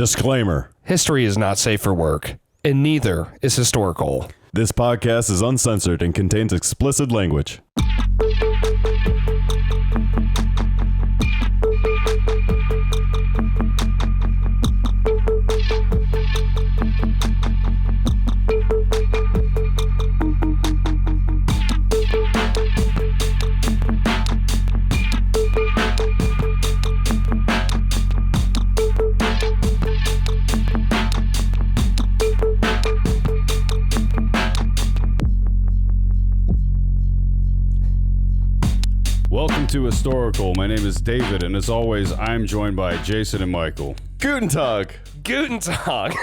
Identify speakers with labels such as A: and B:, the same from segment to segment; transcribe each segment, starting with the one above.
A: Disclaimer.
B: History is not safe for work, and neither is HistoricHole.
A: This podcast is uncensored and contains explicit language. Welcome to HistoricHole. My name is David, and as always, I'm joined by Jason and Michael.
C: Guten Tag.
B: Guten Tag.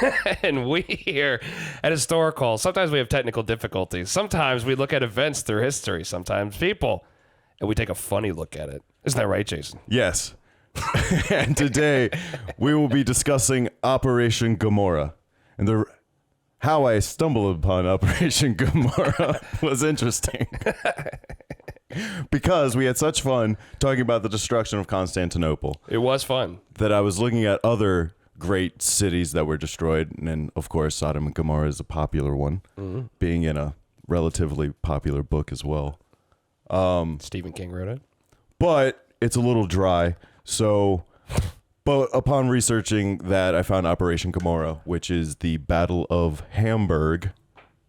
B: And we here at HistoricHole, sometimes we have technical difficulties. Sometimes we look at events through history, sometimes people, and we take a funny look at it. Isn't that right, Jason?
C: Yes. And today, we will be discussing Operation Gomorrah. And how I stumbled upon Operation Gomorrah was interesting. Because we had such fun talking about the destruction of Constantinople.
B: It was fun.
C: That I was looking at other great cities that were destroyed. And of course, Sodom and Gomorrah is a popular one, being in a relatively popular book as well.
B: Stephen King wrote it.
C: But it's a little dry. So, but upon researching that, I found Operation Gomorrah, which is the Battle of Hamburg.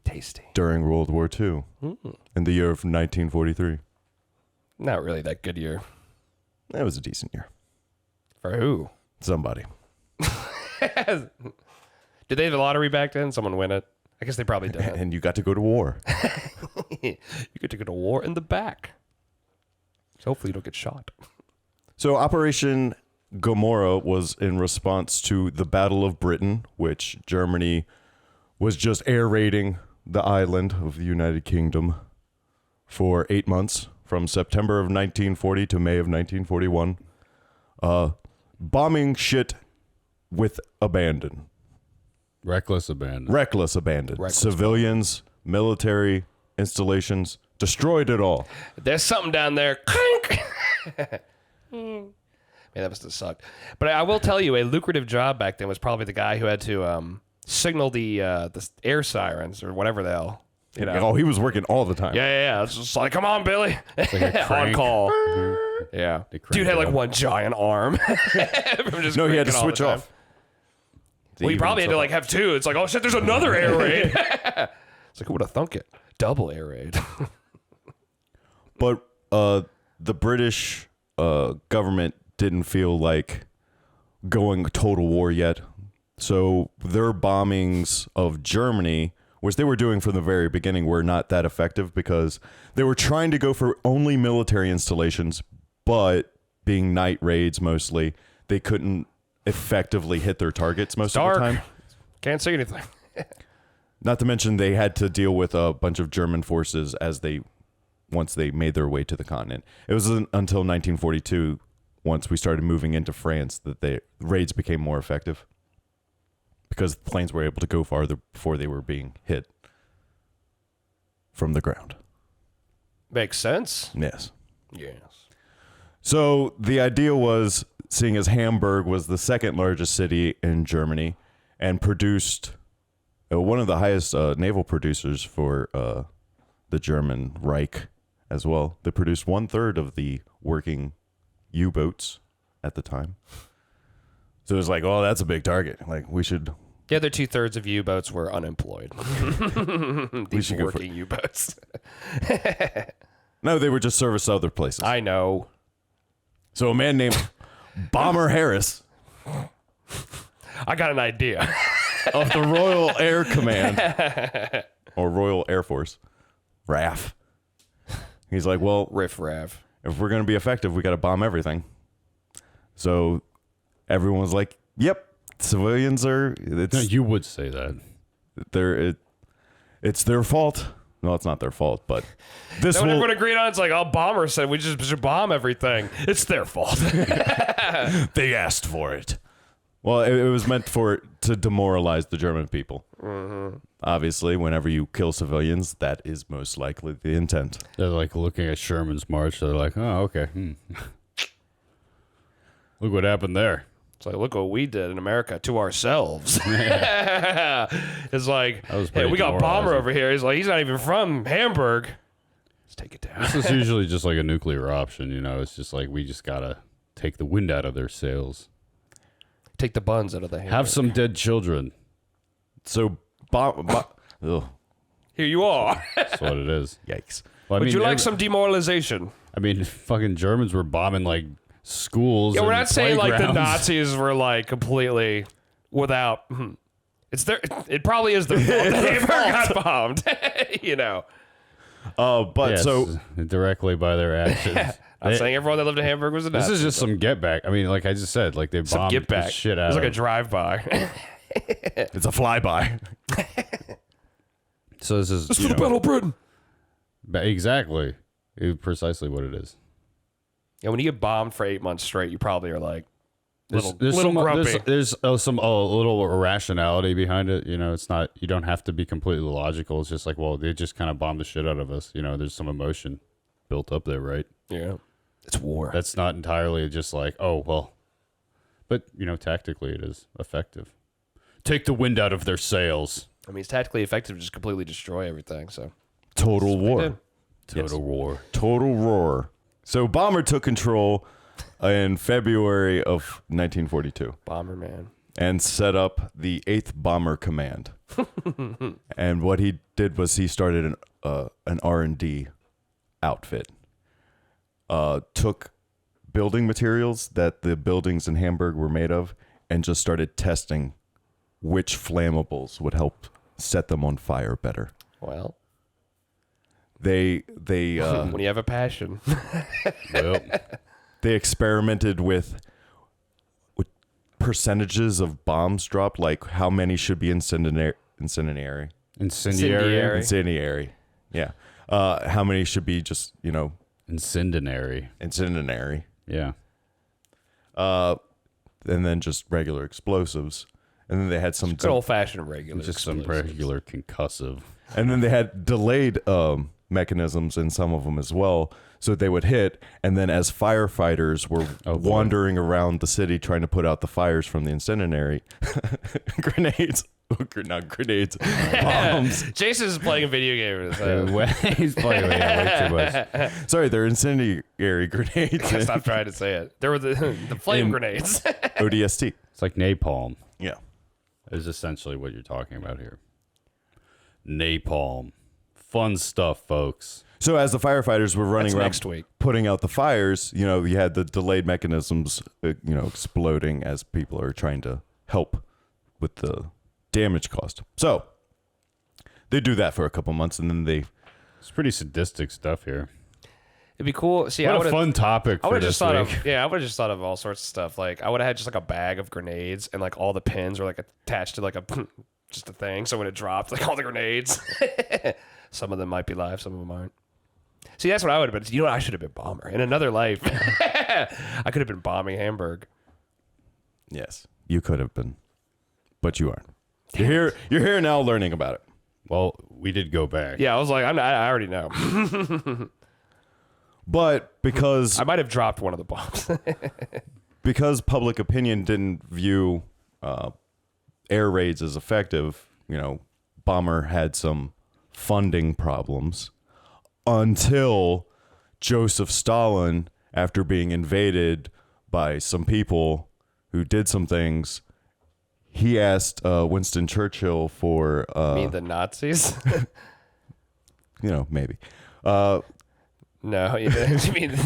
B: Tasty.
C: During World War II, in the year of 1943.
B: Not really that good year.
C: That was a decent year.
B: For who?
C: Somebody.
B: Did they have a lottery back then? Someone win it? I guess they probably did.
C: And you got to go to war.
B: You get to go to war in the back. So hopefully you don't get shot.
C: So Operation Gomorrah was in response to the Battle of Britain, which Germany was just air raiding the island of the United Kingdom for 8 months, from September of 1940 to May of 1941, bombing shit with abandon.
A: Reckless abandon.
C: Reckless abandon.
B: Reckless
C: Civilians, military installations, destroyed it all.
B: There's something down there. Clink! Man, that must have sucked. But I will tell you, a lucrative job back then was probably the guy who had to signal the air sirens or whatever the hell. You know?
C: Oh, he was working all the time.
B: Yeah. It's just like, come on, Billy. On call. Yeah. Dude had like one giant arm.
C: No, he had to switch off.
B: Well, he probably had to like have two. It's like, oh shit, there's another air raid. It's like, who would have thunk it? Double air raid.
C: But the British government didn't feel like going total war yet. So their bombings of Germany, which they were doing from the very beginning, were not that effective because they were trying to go for only military installations, but being night raids mostly, they couldn't effectively hit their targets most of the time.
B: Can't see anything.
C: Not to mention they had to deal with a bunch of German forces once they made their way to the continent. It was until 1942, once we started moving into France, that the raids became more effective. Because the planes were able to go farther before they were being hit from the ground.
B: Makes sense.
C: Yes.
B: Yes.
C: So the idea was, seeing as Hamburg was the second largest city in Germany and produced one of the highest naval producers for the German Reich as well. They produced 1/3 of the working U-boats at the time. So it was like, oh, that's a big target. Like, we should...
B: The other 2/3 of U-boats were unemployed. These working U-boats.
C: No, they were just serviced to other places.
B: I know.
C: So a man named Bomber Harris...
B: I got an idea.
C: of the Royal Air Command, or Royal Air Force, RAF. He's like, well...
B: Riff Raff.
C: If we're going to be effective, we got to bomb everything. So... Everyone was like, yep, civilians are...
A: You would say that.
C: It's their fault. No, it's not their fault, but...
B: Everyone agreed on it's like, oh, Bomber said we just should bomb everything. It's their fault.
C: They asked for it. Well, it was meant to demoralize the German people. Mm-hmm. Obviously, whenever you kill civilians, that is most likely the intent.
A: They're like looking at Sherman's march. They're like, oh, okay. Look what happened there.
B: It's like, look what we did in America to ourselves. It's like, hey, we got Bomber over here. He's like, he's not even from Hamburg. Let's take it down.
A: This is usually just like a nuclear option, you know. It's just like we just gotta take the wind out of their sails.
B: Take the buns out of the Hamburg.
A: Have some dead children.
C: So, ugh,
B: Here you are.
A: That's what it is.
C: yikes.
A: Well,
B: Would you like some demoralization?
A: I mean, fucking Germans were bombing like schools.
B: Yeah, we're
A: and
B: not saying like the
A: playgrounds.
B: Nazis were like completely without. It's their. It probably is their fault that Hamburg got bombed. You know.
C: But
A: Yes,
C: so
A: directly by their actions.
B: I'm saying everyone that lived in Hamburg was a
A: This
B: Nazi.
A: is just some get back. I mean, like I just said, like they
B: some
A: bombed
B: get back.
A: the shit out
B: It's like
A: of
B: a drive-by.
C: it's a flyby.
A: So this is
B: It's for the Battle of Britain.
A: Exactly. Precisely what it is.
B: Yeah, when you get bombed for 8 months straight, you probably are like
A: There's
B: little
A: some
B: grumpy.
A: there's some little irrationality behind it. You know, it's not, you don't have to be completely logical. It's just like, well, they just kind of bombed the shit out of us. You know, there's some emotion built up there, right?
B: Yeah, it's war.
A: That's not entirely just like, oh well, but you know, tactically it is effective. Take the wind out of their sails.
B: I mean, it's tactically effective to just completely destroy everything. So
C: Total
B: That's what they
C: war.
B: did.
A: Total war.
C: Total roar. So Bomber took control in February of 1942
B: Bomber man.
C: and set up the 8th Bomber Command. And what he did was he started an R&D outfit. Took building materials that the buildings in Hamburg were made of and just started testing which flammables would help set them on fire better.
B: Well,
C: They
B: when you have a passion.
A: Well,
C: they experimented with percentages of bombs dropped, like how many should be incendiary.
A: incendiary.
C: Yeah. How many should be just,
A: Incendiary.
C: incendiary.
A: Yeah.
C: And then just regular explosives. And then they had some
B: Good old fashioned regular.
A: Just some
B: explosives.
A: regular concussive.
C: and then they had delayed mechanisms in some of them as well. So they would hit, and then as firefighters were wandering around the city trying to put out the fires from the incendiary grenades, not grenades, bombs.
B: Jason's playing a video game. So.
A: He's playing way too much.
C: Sorry, they're incendiary grenades.
B: Stop trying to say it. There were the flame grenades.
C: ODST.
A: It's like napalm.
C: Yeah.
A: Is essentially what you're talking about here. Napalm. Fun stuff, folks.
C: So as the firefighters were running
B: That's
C: around
B: next week.
C: putting out the fires, you had the delayed mechanisms, exploding as people are trying to help with the damage caused. So they do that for a couple months, and then
A: It's pretty sadistic stuff here.
B: It'd be cool. See,
A: What a fun topic
B: I
A: for
B: would have
A: this
B: just thought
A: week.
B: of I would have just thought of all sorts of stuff. Like I would have had just like a bag of grenades, and like all the pins were like attached to like a just a thing. So when it dropped, like all the grenades, some of them might be live, some of them aren't. See, that's what I would have been. You know what? I should have been bomber in another life. I could have been bombing Hamburg.
C: yes, you could have been, but you aren't. You're here now learning about it.
A: Well, we did go back.
B: Yeah, I was like, I already know.
C: But because
B: I might have dropped one of the bombs.
C: because public opinion didn't view air raids as effective, Bomber had some funding problems until Joseph Stalin, after being invaded by some people who did some things, he asked Winston Churchill for
B: Me, the Nazis?
C: maybe.
B: No, you mean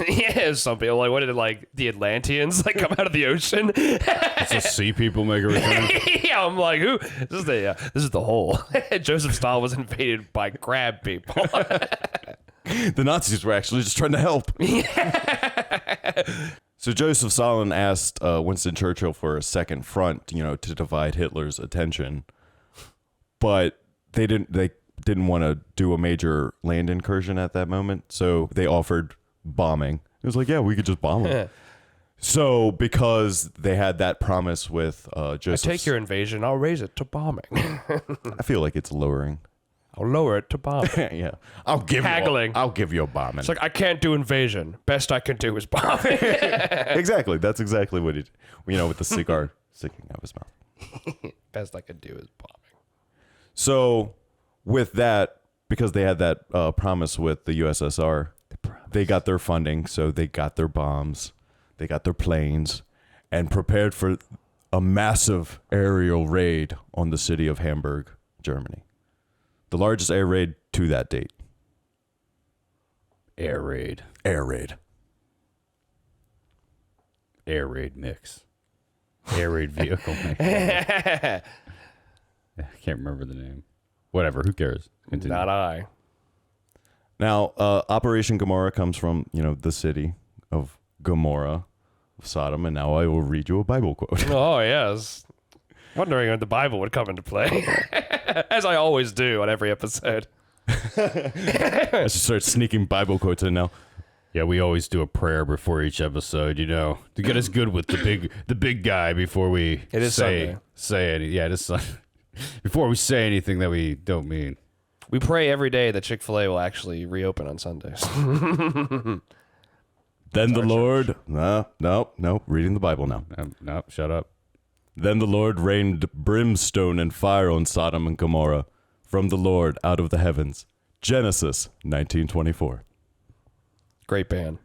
B: some people like what did it like the Atlanteans like come out of the ocean?
A: So sea people make a return.
B: Yeah, I'm like, who? This is the whole. Joseph Stalin was invaded by crab people.
C: The Nazis were actually just trying to help. So Joseph Stalin asked Winston Churchill for a second front, to divide Hitler's attention, but they didn't want to do a major land incursion at that moment, so they offered bombing. It was like, yeah, we could just bomb them. So because they had that promise with Joseph,
B: I take your invasion, I'll raise it to bombing.
C: I feel like it's lowering.
B: I'll lower it to bomb.
C: Yeah, I'll give
B: Haggling.
C: I'll give you a bombing.
B: It's like, I can't do invasion. Best I can do is bomb.
C: Exactly. That's exactly what he did. With the cigar sticking out of his mouth.
B: Best I can do is bombing.
C: So with that, because they had that promise with the USSR, they got their funding, so they got their bombs, they got their planes, and prepared for a massive aerial raid on the city of Hamburg, Germany. The largest air raid to that date.
A: Air raid.
C: Air raid.
A: Air raid mix. Air raid vehicle mix. I can't remember the name. Whatever. Who cares? Continue.
B: Not I.
C: Now, Operation Gomorrah comes from, the city of Gomorrah, of Sodom, and now I will read you a Bible quote.
B: Oh, yes. Wondering when the Bible would come into play. As I always do on every episode.
C: I should start sneaking Bible quotes in now.
A: Yeah, we always do a prayer before each episode, to get us good with the big guy before we
B: It is Sunday.
A: say any. Yeah, it is Sunday. Before we say anything that we don't mean.
B: We pray every day that Chick-fil-A will actually reopen on Sundays.
C: Then the Lord... No, reading the Bible now.
A: No, shut up.
C: Then the Lord rained brimstone and fire on Sodom and Gomorrah from the Lord out of the heavens. Genesis 19:24.
B: Great band.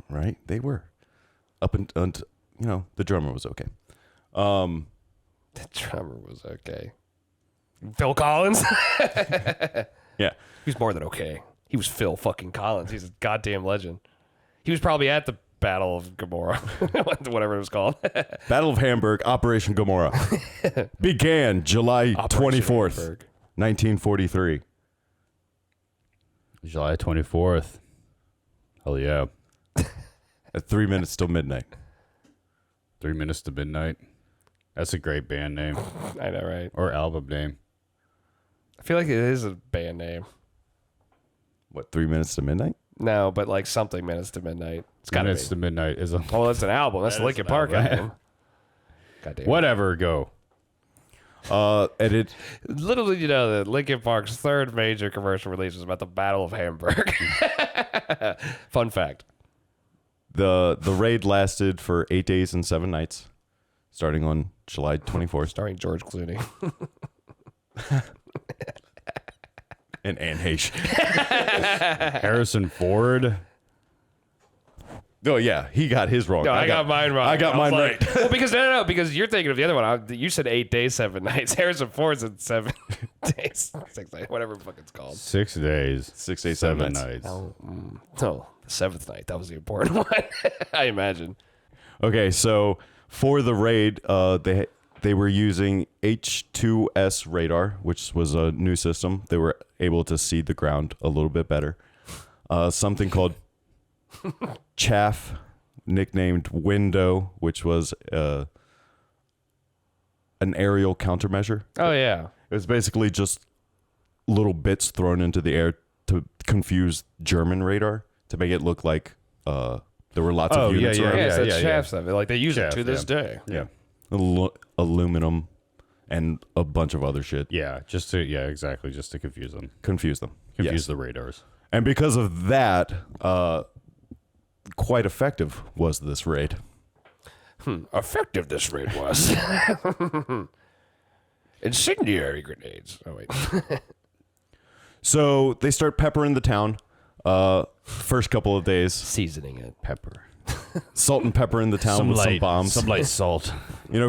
C: Right? They were. Up until, the drummer was okay.
B: The drummer was okay. Phil Collins?
C: Yeah.
B: He was more than okay. He was Phil fucking Collins. He's a goddamn legend. He was probably at the Battle of Gomorrah, whatever it was called.
C: Battle of Hamburg, Operation Gomorrah. Began July
B: Operation
C: 24th,
B: Hamburg.
C: 1943.
A: July 24th. Hell yeah.
C: At 3 minutes till midnight.
A: 3 minutes to midnight. That's a great band name.
B: I know, right?
A: Or album name.
B: I feel like it is a band name.
C: What, 3 minutes to midnight?
B: No, but like something Minutes to Midnight. It's got to
A: Minutes
B: be.
A: to midnight is a...
B: Oh, that's an album. That's the
A: That is
B: Linkin
A: an
B: Park
A: album.
B: album. Goddamn.
A: Whatever, go.
C: And it...
B: Little did you know that Linkin Park's third major commercial release was about the Battle of Hamburg. Fun fact.
C: The raid lasted for 8 days and 7 nights, starting on July 24th.
B: Starring George Clooney.
C: And Anne Heche.
A: Harrison Ford.
C: Oh, yeah. He got his wrong.
B: No, I got mine wrong.
C: I got
B: was
C: mine
B: like,
C: right.
B: Well, because you're thinking of the other one. You said 8 days, 7 nights. Harrison Ford said 7 days, 6 nights, whatever the fuck it's called.
A: 6 days.
C: 6 days, 7 nights.
A: nights.
B: No, the seventh night. That was the important one. I imagine.
C: Okay, so for the raid, they were using H2S radar, which was a new system. They were able to see the ground a little bit better. Something called chaff, nicknamed window, which was an aerial countermeasure.
B: Oh, yeah.
C: It was basically just little bits thrown into the air to confuse German radar to make it look like there were lots of units around.
B: Yeah, it's that
A: yeah,
B: chaff stuff. Like, they use
A: Chaff,
B: it to this
A: yeah.
B: day.
A: Yeah.
C: Aluminum and a bunch of other shit.
A: Yeah, exactly. Just to confuse them.
C: Confuse them.
A: Confuse
C: Yes.
A: the radars.
C: And because of that, quite effective was this raid.
B: Effective this raid was. Incendiary grenades. Oh, wait.
C: So they start peppering the town. First couple of days,
B: Seasoning it.
A: Pepper.
C: salt and pepper in the town with some bombs.
A: Some light salt.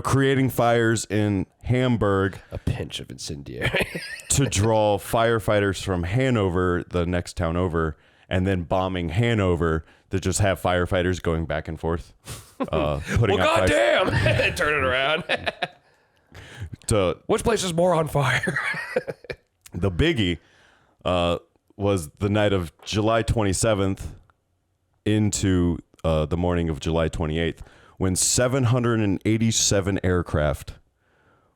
C: Creating fires in Hamburg
B: A pinch of incendiary.
C: to draw firefighters from Hanover, the next town over, and then bombing Hanover to just have firefighters going back and forth. Putting
B: Well,
C: out fires
B: goddamn! Turn it around.
C: to
B: Which place is more on fire?
C: the biggie was the night of July 27th into the morning of July 28th, when 787 aircraft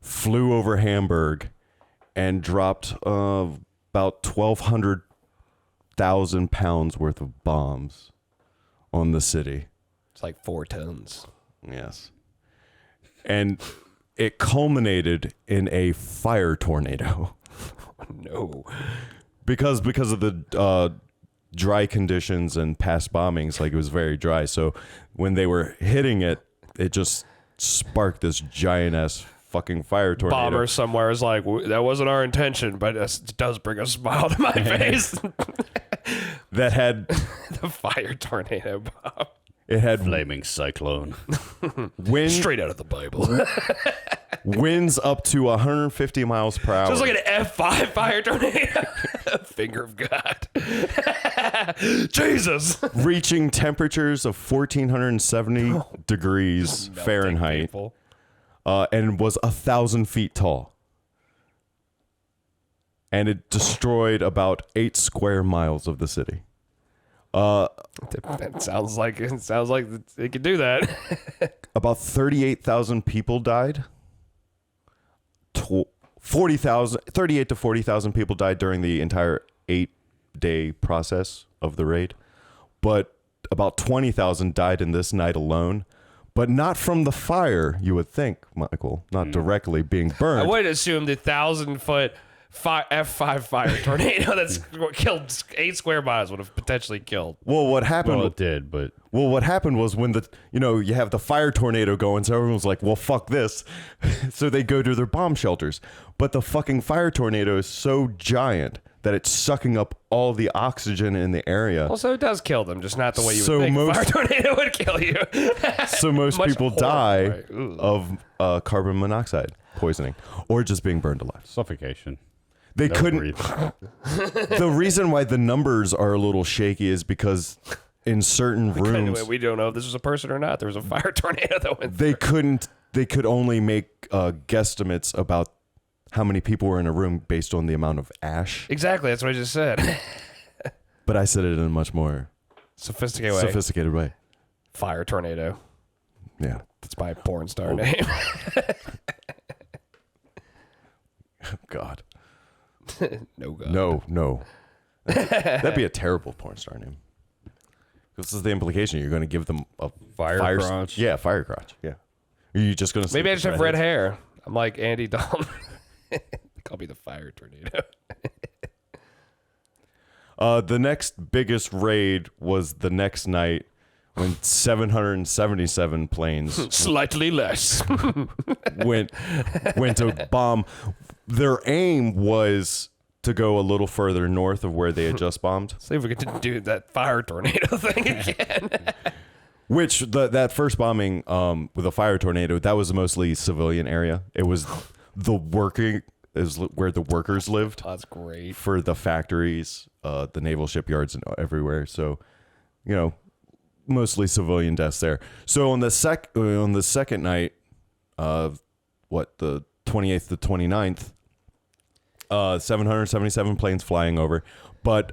C: flew over Hamburg and dropped about 1,200,000 pounds worth of bombs on the city.
B: It's like 4 tons.
C: Yes. And it culminated in a fire tornado.
B: No.
C: because of the dry conditions and past bombings, like it was very dry. So when they were hitting it, it just sparked this giant ass fucking fire tornado.
B: Bomber somewhere is like, that wasn't our intention, but it does bring a smile to my face.
C: That had
B: The fire tornado bomb.
C: it had
A: Flaming cyclone.
B: Straight out of the Bible.
C: winds up to 150 miles per hour.
B: Just like an F5 fire tornado. Finger of God. Jesus.
C: reaching temperatures of 1470 degrees Fahrenheit,
B: People.
C: and was 1,000 feet tall. And it destroyed about 8 square miles of the city.
B: It sounds like it could do that.
C: About 38,000 people died. 38 to 40,000 people died during the entire 8-day process of the raid. But about 20,000 died in this night alone. But not from the fire, you would think, Michael. Not directly being burned.
B: I would assume the 1,000-foot F5 fire tornado that's killed 8 square miles would have potentially killed.
C: Well, what happened?
A: Well, it did, but
C: Well, what happened was when you have the fire tornado going, so everyone's like, well, fuck this. So they go to their bomb shelters. But the fucking fire tornado is so giant that it's sucking up all the oxygen in the area.
B: Also, it does kill them, just not the way you
C: So
B: would think.
C: most-
B: Fire tornado would kill you.
C: So most
B: Much
C: people
B: horrible,
C: die
B: right? Ooh.
C: of carbon monoxide poisoning or just being burned alive.
A: suffocation.
C: They
A: No
C: couldn't.
A: breathing.
C: The reason why the numbers are a little shaky is because in certain rooms,
B: We don't know if this was a person or not. There was a fire tornado that went.
C: they could only make guesstimates about how many people were in a room based on the amount of ash.
B: Exactly, that's what I just said.
C: But I said it in a much more
B: Sophisticated way. Fire tornado.
C: Yeah.
B: That's my porn star name.
C: God.
B: No God.
C: No. That'd be a terrible porn star name. This is the implication. You're going to give them a
A: Fire crotch?
C: Yeah, fire crotch. Yeah. Are you just going to
B: Maybe I just have red hair. I'm like Andy Dalton. Call me the fire tornado.
C: The next biggest raid was the next night when 777 planes
B: Slightly less.
C: went to bomb. Their aim was to go a little further north of where they had just bombed.
B: See if we can do that fire tornado thing again.
C: Which that first bombing with a fire tornado, that was mostly civilian area. It was where the workers lived
B: That's great.
C: for the factories, the naval shipyards, and everywhere. So, mostly civilian deaths there. So on the second night, the 28th to 29th, 777 planes flying over, but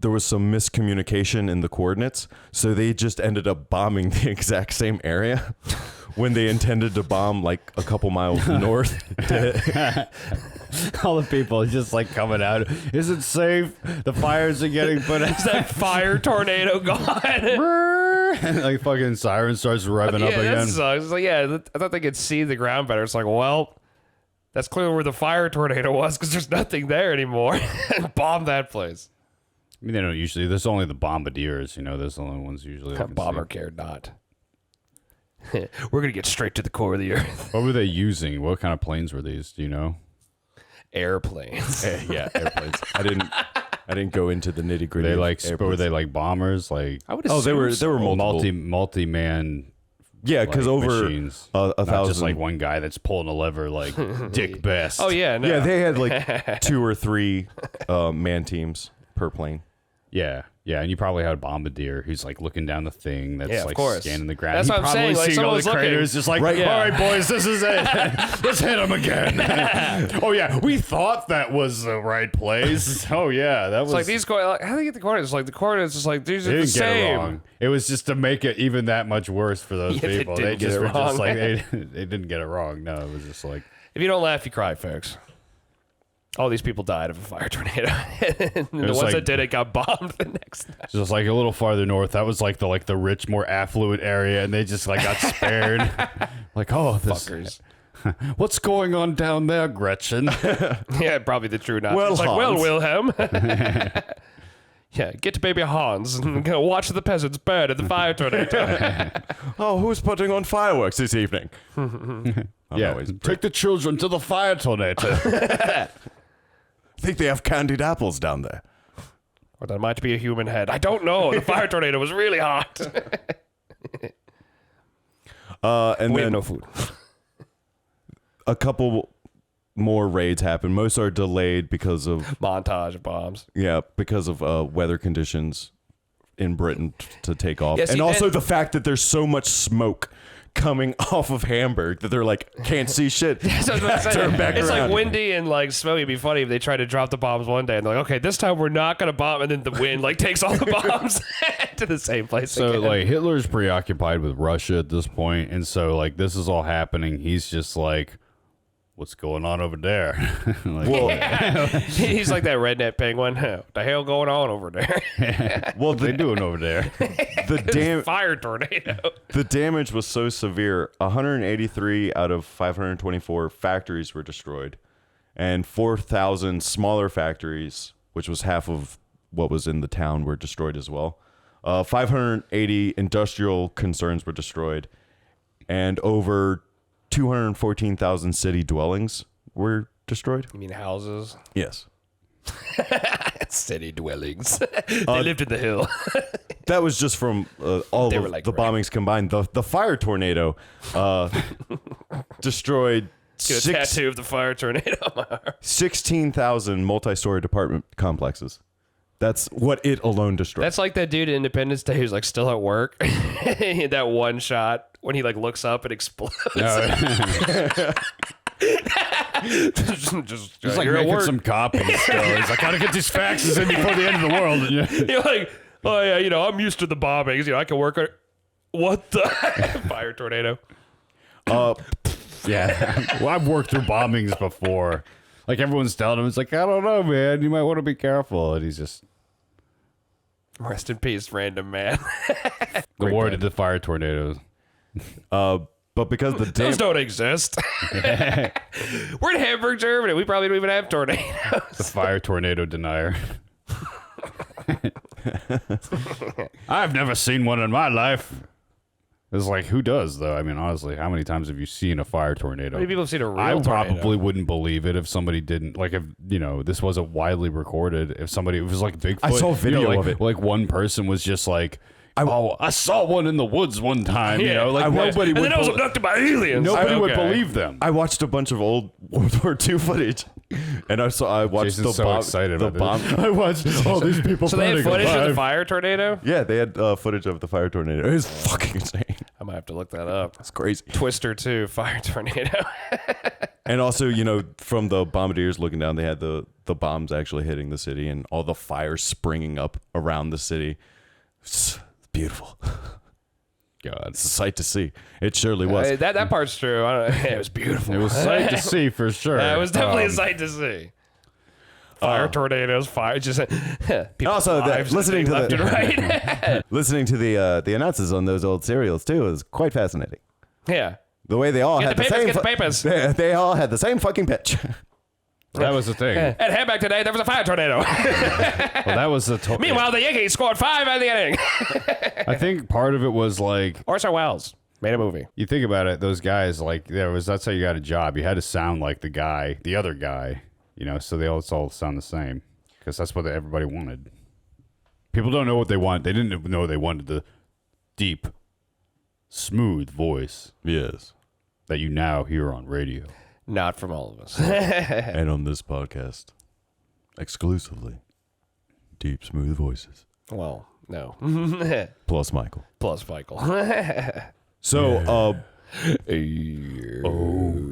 C: there was some miscommunication in the coordinates, so they just ended up bombing the exact same area when they intended to bomb like a couple miles north.
A: All the people just like coming out. Is it safe? The fires are getting put out.
B: Is that fire tornado gone?
A: And like fucking siren starts revving up
B: Yeah,
A: again.
B: that sucks. It's like, yeah, I thought they could see the ground better. It's like, well, that's clearly where the fire tornado was because there's nothing there anymore. Bomb that place.
A: I mean, they don't usually. There's only the bombardiers. Those are the only ones usually. that can
B: Bomber
A: see.
B: cared not. We're gonna get straight to the core of the earth.
A: What were they using? What kind of planes were these? Do you know?
B: Airplanes.
C: Yeah, airplanes. I didn't go into the nitty gritty.
A: They were they like bombers? Like
B: I would
C: Oh, they were multiple.
A: multi-man.
C: Yeah, because
A: like,
C: over
A: machines.
C: a
A: Not
C: thousand.
A: just like one guy that's pulling a lever like Dick Best.
B: Oh yeah, no.
C: Yeah, they had like 2 or 3 man teams per plane.
A: yeah, and you probably had a bombardier who's like looking down the thing that's
B: Yeah, of
A: like
B: course.
A: scanning the ground.
B: That's
A: He
B: what I'm
A: probably
B: saying, like,
A: seeing all the
B: someone's looking.
A: craters, just like,
C: Right, yeah.
A: all right, boys, this is it. Let's hit him again. Oh yeah, we thought that was the right place. Oh yeah, that was.
B: It's like these coordinates. How do they get the coordinates? Like the coordinates is like these
A: They
B: are the
A: didn't get it
B: same.
A: wrong. It was just to make it even that much worse for those
B: Yeah, they
A: people.
B: didn't
A: They
B: get
A: just
B: it
A: were
B: wrong.
A: just like they didn't get it wrong. No, it was just like
B: If you don't laugh, you cry, folks. All these people died of a fire tornado. And the
A: was
B: ones
A: like-
B: that did it got bombed the next night.
A: just like a little farther north. That was like the rich, more affluent area, and they just like got spared. Like, oh, this
B: Fuckers.
A: What's going on down there, Gretchen?
B: Yeah, probably the true Nazi.
C: Well,
B: It's like, well,
C: Hans."
B: Wilhelm. Yeah, get baby Hans and go watch the peasants burn at the fire tornado.
C: Oh, who's putting on fireworks this evening?
A: Take the children to the fire tornado.
C: Think they have candied apples down there.
B: Or that might be a human head. I don't know. The fire tornado was really hot.
C: And
B: We
C: then
B: have no food.
C: a couple more raids happen. Most are delayed because of
B: Montage of bombs.
C: weather conditions in Britain to take off,
B: Yeah, see,
C: and also
B: then-
C: the fact that there's so much smoke coming off of Hamburg that they're like can't see shit.
B: So I was about to say,
C: Turn back
B: it's
C: around.
B: like windy and like smoky. It'd be funny if they tried to drop the bombs one day and they're like, okay, this time we're not gonna bomb, and then the wind like takes all the bombs to the same place.
A: So
B: again.
A: like Hitler's preoccupied with Russia at this point, and so like this is all happening. He's just like, what's going on over there? Like,
B: he's like that redneck penguin. What the hell going on over there?
C: Well,
A: what they doing over there?
B: Fire tornado.
C: The damage was so severe. 183 out of 524 factories were destroyed, and 4,000 smaller factories, which was half of what was in the town, were destroyed as well. 580 industrial concerns were destroyed, and over 214,000 city dwellings were destroyed.
B: You mean houses?
C: Yes.
B: City dwellings. They lived in the hill.
C: That was just from all
B: They
C: of
B: were like
C: the
B: rain.
C: bombings combined. The fire tornado destroyed
B: Get a tattoo of the fire tornado on my arm.
C: 16,000 multi-story apartment complexes. That's what it alone destroyed.
B: That's like that dude in Independence Day who's like still at work. That one shot when he like looks up and explodes. just
A: Just like
B: you're at
A: making
B: work.
A: some copies. Still. He's like, gotta get these faxes in before the end of the world. And
B: You're like, oh yeah, I'm used to the bombings. I can work on. What the fire tornado?
A: yeah, well, I've worked through bombings before. Like everyone's telling him, it's like, I don't know, man. You might want to be careful. And he's just
B: Rest in peace, random man.
A: the war to the fire tornadoes.
C: but because the
B: Those don't exist. We're in Hamburg, Germany. We probably don't even have tornadoes.
A: The fire tornado denier. I've never seen one in my life. It's like, who does, though? I mean, honestly, how many times have you seen a fire tornado?
B: How many people have seen a real
A: I
B: tornado?
A: probably wouldn't believe it if somebody didn't. Like, if, this wasn't widely recorded. If somebody, it was like Bigfoot.
C: I saw video
A: like,
C: of it.
A: Like, one person was just like, I saw one in the woods one time,
B: Yeah.
A: like nobody
B: And
A: would
B: then I was abducted by aliens.
A: nobody would
B: Okay.
A: believe them.
C: I watched a bunch of old World War II footage, and I watched
A: Jason's
C: the
A: so
C: bomb.
A: excited
C: the
A: about
C: bomb.
A: this. I watched all these people
B: So they had
A: burning
B: footage of the
A: alive.
B: fire tornado?
C: Yeah, they had footage of the fire tornado. It was fucking insane.
B: I might have to look that up.
C: It's crazy.
B: Twister 2, fire tornado.
C: And also, from the bombardiers looking down, they had the bombs actually hitting the city and all the fire springing up around the city. It's beautiful.
A: God,
C: It's a sight to see. It surely was.
B: That part's true. It was beautiful.
A: it was a sight to see for sure.
B: Yeah, it was definitely a sight to see. Fire tornadoes, fire just people
C: Also, listening to
B: left and right.
C: listening to the announcers on those old serials too is quite fascinating.
B: Yeah.
C: The way they all
B: Get
C: had
B: the
C: the
B: papers,
C: same.
B: get the papers.
C: They all had the same fucking pitch.
A: That was the thing.
B: At Hamburg today, there was a fire tornado.
A: Well, that was the.
B: Meanwhile, the Yankees scored 5 in the inning.
A: I think part of it was like,
B: Orson Welles made a movie.
A: you think about it, those guys, like, that's how you got a job. You had to sound like the other guy, so they all sound the same because that's what everybody wanted. People don't know what they want. They didn't know they wanted the deep, smooth voice
C: Yes.
A: that you now hear on radio.
B: Not from all of us.
C: And on this podcast, exclusively, deep, smooth voices.
B: Well, no.
C: Plus Michael.
B: Plus Michael.
C: So,
A: Oh,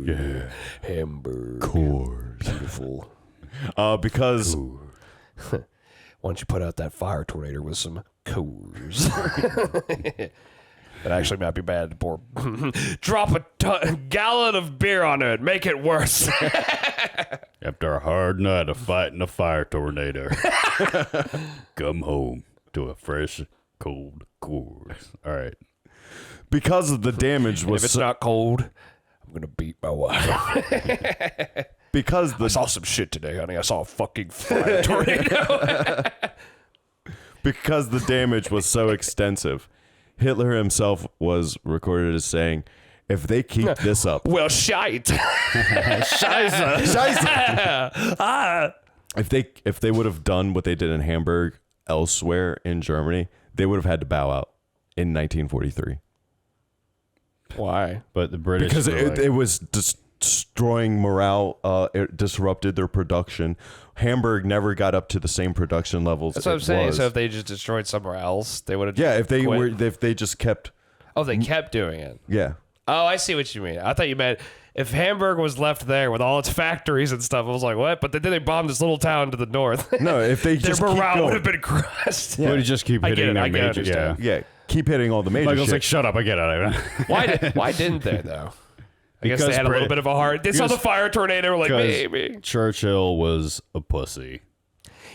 A: yeah.
B: Hamburg.
C: Coors.
B: Beautiful.
C: Because
B: Why don't you put out that fire tornado with some Coors? That actually might be bad to pour. Drop a gallon of beer on it. Make it worse.
A: After a hard night of fighting a fire tornado, come home to a fresh, cold Coors. All right.
C: because of the damage
B: If
C: was
B: it's not cold, I'm gonna beat my wife.
C: Because
B: I saw some shit today, honey. I saw a fucking fire tornado.
C: because the damage was so extensive, Hitler himself was recorded as saying, if they keep this up,
B: Well, shite.
C: Scheiße. If they would have done what they did in Hamburg elsewhere in Germany, they would have had to bow out in 1943
B: Why?
A: But the British
C: because
A: were like,
C: it was destroying morale. It disrupted their production. Hamburg never got up to the same production levels.
B: That's what I'm saying.
C: was.
B: So if they just destroyed somewhere else, they would have.
C: Yeah, if they
B: quit.
C: were, if they just kept,
B: Oh, they kept doing it.
C: yeah,
B: Oh, I see what you mean. I thought you meant if Hamburg was left there with all its factories and stuff. I was like, what? But then they bombed this little town to the north.
C: no, if they
B: Their
C: just keep
B: morale
C: going,
B: would have been crushed.
A: would just keep
B: I get
A: hitting
B: it,
A: their
B: I can
A: major. Yeah.
B: understand.
C: yeah, keep hitting all the major
A: Michael's
C: shit.
A: like, shut up, I get it.
B: Why didn't they though? I guess
A: Because
B: they had a little
A: Brit-
B: bit of a heart. They saw
A: because-
B: the fire tornado, like
A: Because
B: maybe.
A: Churchill was a pussy.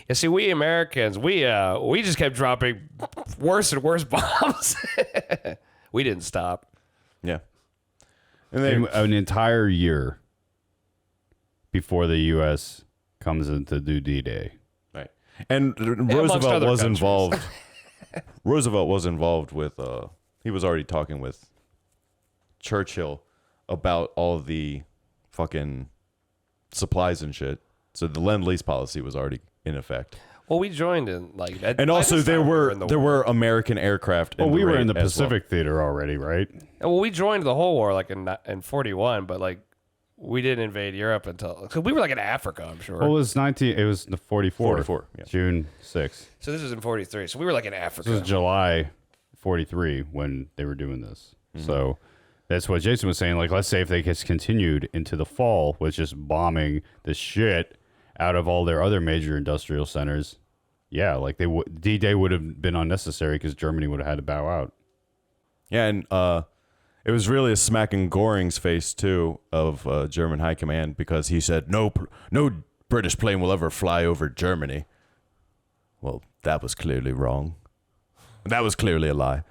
B: Yeah, see, we Americans, we just kept dropping worse and worse bombs. We didn't stop.
C: Yeah, and they,
A: An entire year before the U.S. comes into do D-Day.
C: right, and
B: amongst
C: Roosevelt
B: other
C: was
B: countries.
C: involved. Roosevelt was involved with. He was already talking with Churchill about all of the fucking supplies and shit. So the Lend-Lease policy was already in effect.
B: Well, we joined in like,
C: And also there were
B: in the
C: there were American aircraft.
A: Well, we were in the
C: raid as well.
A: Pacific Theater already, right?
B: Well, we joined the whole war like in 41, but like we didn't invade Europe until cause we were like in Africa, I'm sure.
A: Well, it was 19. It was the 44.
C: 44, yeah.
A: June 6th.
B: So this was in 43. So we were like in
A: This
B: Africa.
A: was July 43 when they were doing this. So that's what Jason was saying. Like, let's say if they just continued into the fall with just bombing the shit out of all their other major industrial centers. Yeah, like D-Day would have been unnecessary because Germany would have had to bow out.
C: Yeah, and it was really a smack in Goring's face too of German high command because he said no British plane will ever fly over Germany. Well, that was clearly wrong. That was clearly a lie.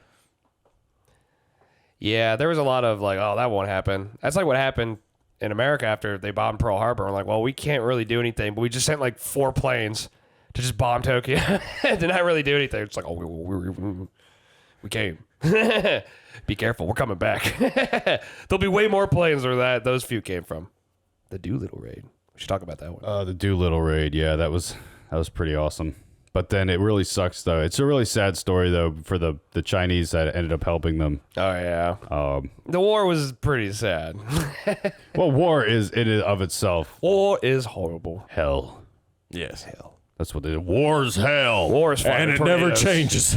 B: Yeah, there was a lot of like, oh, that won't happen. That's like what happened in America after they bombed Pearl Harbor. We're like, well, we can't really do anything, but we just sent like 4 planes to just bomb Tokyo. Did not really do anything. It's like, oh, we came. Be careful, we're coming back. There'll be way more planes where those few came from. The Doolittle raid. We should talk about that one.
A: The Doolittle raid. Yeah, that was pretty awesome. But then it really sucks, though. It's a really sad story, though, for the Chinese that ended up helping them.
B: Oh, yeah. The war was pretty sad.
A: Well, war is in and of itself
B: War is horrible.
A: hell.
C: Yes.
B: Hell.
A: That's what it is. War's hell.
B: War is fire
C: And it never
B: tornadoes.
C: changes.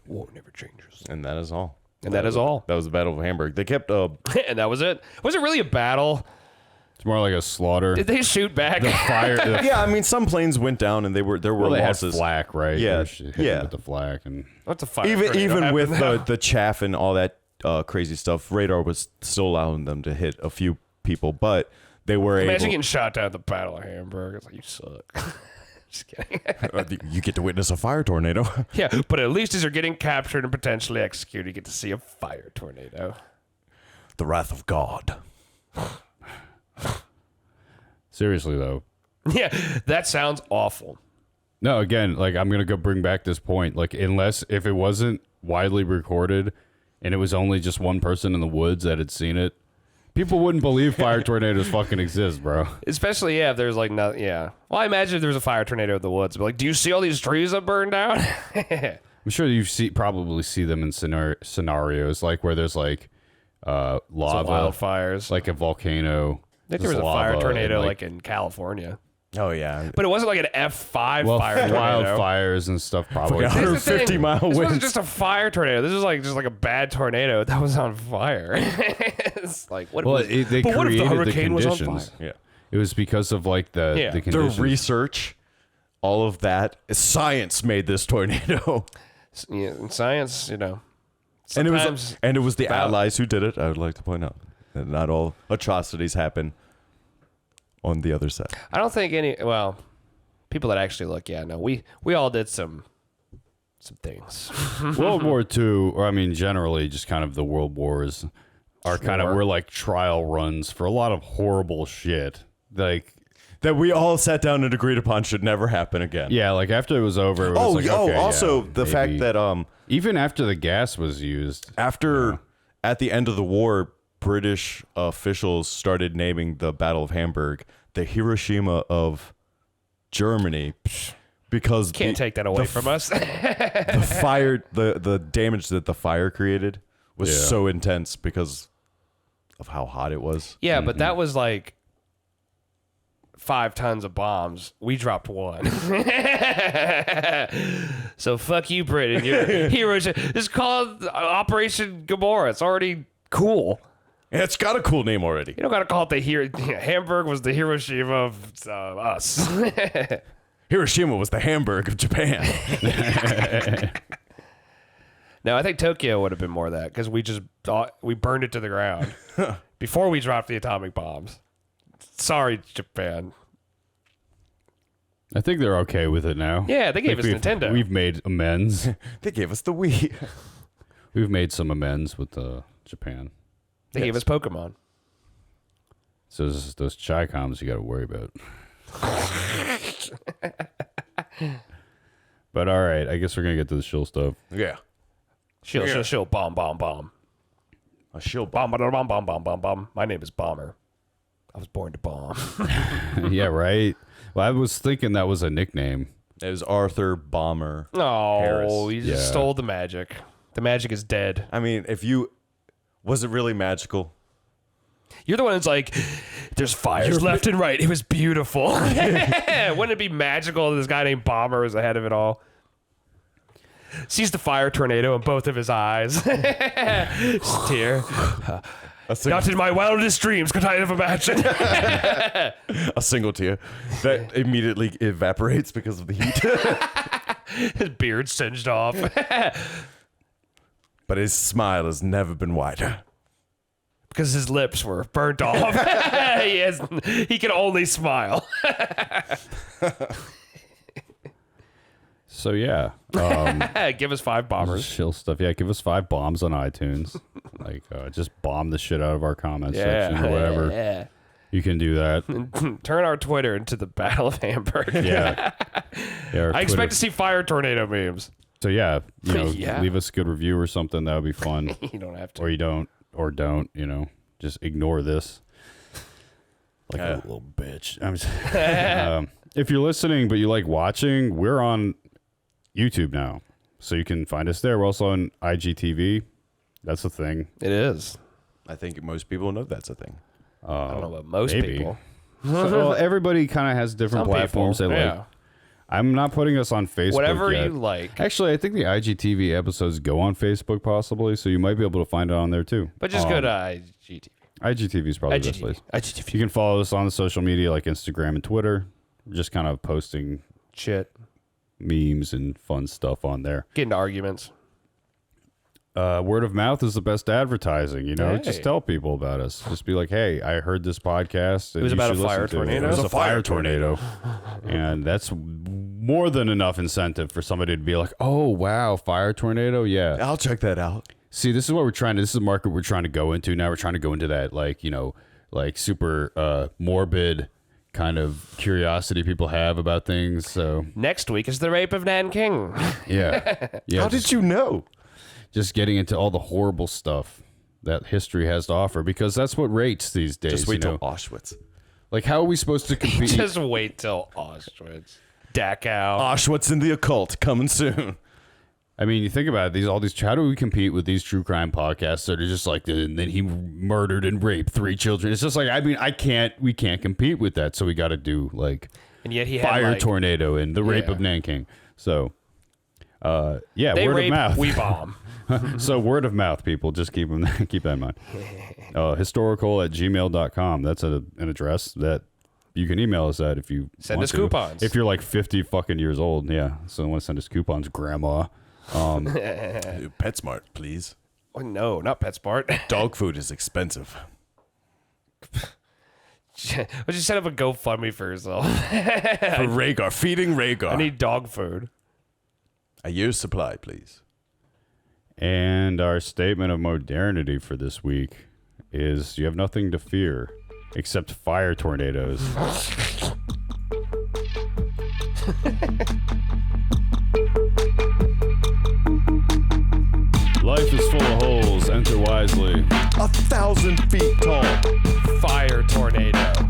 B: War never changes.
C: And that is all.
B: And that is all.
C: That was the Battle of Hamburg. They kept
B: And that was it. Was it really a battle?
A: It's more like a slaughter.
B: Did they shoot back?
A: Fire.
C: yeah, I mean some planes went down and there were
A: Well, they had
C: losses.
A: flak, right?
C: Yeah,
A: They were hitting
C: yeah.
A: with the flak and
B: What's a fire?
C: Even
B: tornado
C: with
B: happened?
C: the chaff and all that crazy stuff, radar was still allowing them to hit a few people, but they were
B: Imagine
C: able.
B: getting shot down at the Battle of Hamburg. It's like, you suck. Just kidding.
C: You get to witness a fire tornado.
B: Yeah, but at least as you're getting captured and potentially executed, you get to see a fire tornado.
C: The wrath of God.
A: seriously though.
B: Yeah, that sounds awful.
A: No, again, like I'm gonna go bring back this point. Like, unless if it wasn't widely recorded and it was only just one person in the woods that had seen it, people wouldn't believe fire tornadoes fucking exist, bro.
B: Especially, yeah, if there's like no, yeah. Well, I imagine if there's a fire tornado in the woods, but like, do you see all these trees that burned down?
A: I'm sure you probably see them in scenarios like where there's like
B: Some
A: lava,
B: wildfires.
A: like a volcano.
B: I think there was a
A: just
B: fire
A: lava
B: tornado
A: and,
B: like in California.
C: Oh yeah.
B: But it wasn't like an F5
A: well,
B: fire tornado.
A: wildfires and stuff probably.
C: Fucking
B: Here's the
C: 150
B: thing.
C: mile
B: This wasn't
C: winds.
B: just a fire tornado. This was like just like a bad tornado that was on fire. It's like what?
A: Well,
B: if
A: they
B: but what if the
A: created the
B: hurricane was on
A: conditions.
B: fire?
C: Yeah.
A: It was because of like the
B: Yeah.
C: The
A: conditions.
C: research, all of that, science made this tornado.
B: Yeah, in science, you know,
C: And
B: sometimes
C: it was the
B: about-
C: Allies who did it. I would like to point out that not all atrocities happen on the other side.
B: I don't think any. Well, people that actually look, yeah, no, we all did some things.
A: World War II, or I mean, generally, just kind of the world wars are kind of were like trial runs for a lot of horrible shit. Like
C: that we all sat down and agreed upon should never happen again.
A: yeah, like after it was over. It was like, okay,
C: also
A: yeah,
C: the fact that
A: even after the gas was used,
C: at the end of the war, British officials started naming the Battle of Hamburg the Hiroshima of Germany because
B: Can't take that away from us.
C: the fire, the damage that the fire created was so intense because of how hot it was.
B: Yeah, but that was like 5 tons of bombs. We dropped 1. So fuck you, Britain. You're heroes. Just call it Operation Gomorrah. It's already cool.
C: It's got a cool name already.
B: You don't gotta call it the Hamburg was the Hiroshima of us.
C: Hiroshima was the Hamburg of Japan.
B: No, I think Tokyo would have been more of that because we just we burned it to the ground before we dropped the atomic bombs. Sorry, Japan.
A: I think they're okay with it now.
B: Yeah, they gave us Nintendo.
A: We've made amends.
C: They gave us the Wii.
A: We've made some amends with Japan.
B: They gave us Pokemon.
A: So those Chi-Coms you got to worry about. But all right, I guess we're gonna get to the shill stuff.
C: Yeah.
B: Shill, bomb, bomb, bomb.
C: A shill
B: Bomb, bomb, bomb, bomb, bomb, bomb, bomb. My name is Bomber. I was born to bomb.
A: Yeah, right. Well, I was thinking that was a nickname.
C: It was Arthur Bomber.
B: Oh,
C: Harris.
B: you just stole the magic. The magic is dead.
C: I mean, was it really magical?
B: You're the one that's like, there's fires left and right. It was beautiful. Wouldn't it be magical that this guy named Bomber was ahead of it all? Sees the fire tornado in both of his eyes. Tear. Not in my wildest dreams could I have imagined.
C: A single tear that immediately evaporates because of the heat.
B: His beard singed off.
C: But his smile has never been wider.
B: Because his lips were burnt off. He can only smile.
A: So yeah,
B: Give us 5 bombers.
A: shill stuff. Yeah, give us 5 bombs on iTunes. Like just bomb the shit out of our comments section or whatever.
B: Yeah.
A: You can do that.
B: Turn our Twitter into the Battle of Hamburg.
A: Yeah.
B: I expect to see fire tornado memes.
A: So yeah,
B: Yeah.
A: leave us a good review or something. That would be fun.
B: You don't have to.
A: Or you don't, or don't. Just ignore this. Like a little bitch. I'm just, if you're listening but you like watching, we're on YouTube now, so you can find us there. We're also on IGTV. That's a thing.
B: It is.
C: I think most people know that's a thing.
B: I don't know about most
A: maybe.
B: people.
A: Well, everybody kind of has different
B: Some
A: platforms
B: people,
A: they like. I'm not putting us on Facebook
B: Whatever
A: yet.
B: you like.
A: Actually, I think the IGTV episodes go on Facebook possibly, so you might be able to find it on there too.
B: But just go to IGTV.
A: IGTV is probably the best place.
B: IGTV.
A: You can follow us on the social media like Instagram and Twitter. We're just kind of posting
B: Shit.
A: memes and fun stuff on there.
B: Get into arguments.
A: Word of mouth is the best advertising,
B: Hey.
A: Just tell people about us. Just be like, hey, I heard this podcast.
B: It was about a fire tornado?
A: It was a fire tornado. And that's more than enough incentive for somebody to be like, oh, wow, fire tornado? Yeah.
C: I'll check that out.
A: See, this is what this is the market we're trying to go into now. We're trying to go into that, like super morbid kind of curiosity people have about things. So
B: Next week is the rape of Nanking.
A: yeah.
C: How did you know?
A: Just getting into all the horrible stuff that history has to offer, because that's what rates these days.
C: Just wait till Auschwitz.
A: Like, how are we supposed to compete?
B: Just wait till Auschwitz. Dachau.
C: Auschwitz and the occult coming soon.
A: I mean, you think about it. How do we compete with these true crime podcasts that are just like, and then he murdered and raped 3 children? It's just like, we can't compete with that. So we got to do like,
B: And yet he
A: fire
B: had
A: tornado and the rape of Nanking. So,
B: they
A: word
B: rape,
A: of mouth.
B: we bomb.
A: So word of mouth, people, just keep that in mind. HistoricHole@gmail.com. That's an address that you can email us at if you
B: Send
A: want
B: us
A: to.
B: coupons.
A: If you're like 50 fucking years old, yeah. So want to send us coupons, grandma.
C: PetSmart, please.
B: Oh, no, not PetSmart.
C: Dog food is expensive.
B: Would you set up a GoFundMe for yourself?
C: For Rhaegar, feeding Rhaegar.
B: I need dog food.
C: A year's supply, please.
A: And our statement of modernity for this week is you have nothing to fear except fire tornadoes. Life is full of holes. Enter wisely.
C: 1,000 feet tall.
B: Fire tornado.